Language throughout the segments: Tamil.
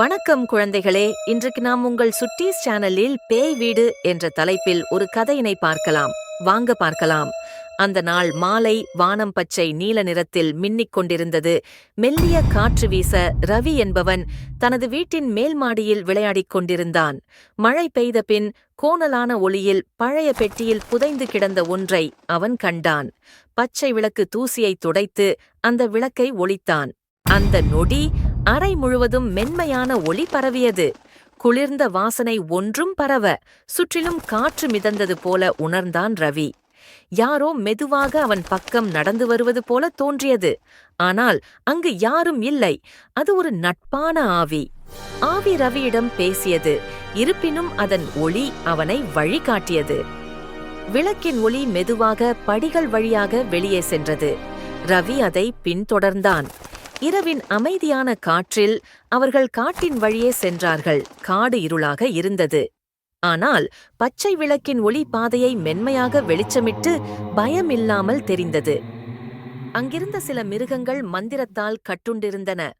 வணக்கம் குழந்தைகளே. இன்றைக்கு நாம் உங்கள் சுட்டீஸ் சேனலில் பேய் வீடு என்ற தலைப்பில் ஒரு கதையினை பார்க்கலாம். வாங்க பார்க்கலாம். அந்த நாள் மாலை வானம் பச்சை நீல நிறத்தில் மின்னிக் கொண்டிருந்தது. மெல்லிய காற்று வீச ரவி என்பவன் தனது வீட்டின் மேல் மாடியில் விளையாடிக் கொண்டிருந்தான். மழை பெய்த பின் கோணலான ஒளியில் பழைய பெட்டியில் புதைந்து கிடந்த ஒன்றை அவன் கண்டான். பச்சை விளக்கு தூசியை துடைத்து அந்த விளக்கை ஒளித்தான். அந்த நொடி அறை முழுவதும் மென்மையான ஒளி பரவியது. குளிர்ந்த வாசனை ஒன்றும் பரவ சுற்றிலும் காற்று மிதந்தது போல உணர்ந்தான் ரவி. யாரோ மெதுவாக அவன் பக்கம் நடந்து வருவது போல தோன்றியது. ஆனால் அங்கு யாரும் இல்லை. அது ஒரு நட்பான ஆவி. ஆவி ரவியிடம் பேசியது. இருப்பினும் அதன் ஒளி அவனை வழிகாட்டியது. விளக்கின் ஒளி மெதுவாக படிகள் வழியாக வெளியே சென்றது. ரவி அதை பின்தொடர்ந்தான். இரவின் அமைதியான காற்றில் அவர்கள் காட்டின் வழியே சென்றார்கள். காடு இருளாக இருந்தது. ஆனால் பச்சை விளக்கின் ஒளி பாதையை மென்மையாக வெளிச்சமிட்டு பயமில்லாமல் தெரிந்தது. அங்கிருந்த சில மிருகங்கள் மந்திரத்தால் கட்டுண்டிருந்தன.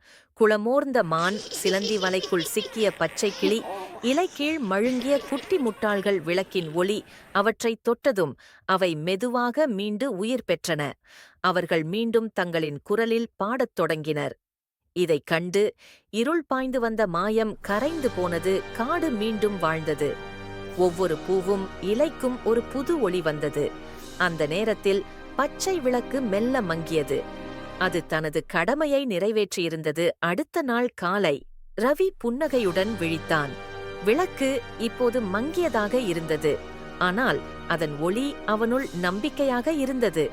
குளமோர்ந்த மான், சிலந்தி வலைக்குள் சிக்கிய பச்சை கிளி, இலைக்கீழ் மழுங்கிய குட்டி முட்டாள்கள். விளக்கின் ஒளி அவற்றை தொட்டதும் அவை மெதுவாக மீண்டு உயிர் பெற்றன. அவர்கள் மீண்டும் தங்களின் குரலில் பாடத் தொடங்கினர். இதைக் கண்டு இருள் பாய்ந்து வந்த மாயம் கரைந்து போனது. காடு மீண்டும் வாழ்ந்தது. ஒவ்வொரு பூவும் இலைக்கும் ஒரு புது ஒளி வந்தது. அந்த நேரத்தில் பச்சை விளக்கு மெல்ல மங்கியது. அது தனது கடமையை நிறைவேற்றியிருந்தது. அடுத்த நாள் காலை ரவி புன்னகையுடன் விழித்தான். விளக்கு இப்போது மங்கியதாக இருந்தது. ஆனால் அதன் ஒளி அவனுள் நம்பிக்கையாக இருந்தது.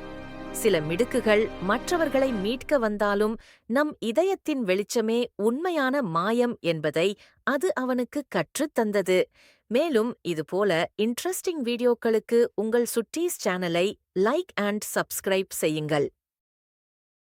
சில மிடுக்குகள் மற்றவர்களை மீட்க வந்தாலும் நம் இதயத்தின் வெளிச்சமே உண்மையான மாயம் என்பதை அது அவனுக்கு கற்றுத் தந்தது. மேலும் இதுபோல இன்ட்ரெஸ்டிங் வீடியோக்களுக்கு உங்கள் சுட்டீஸ் சேனலை லைக் அண்ட் சப்ஸ்கிரைப் செய்யுங்கள்.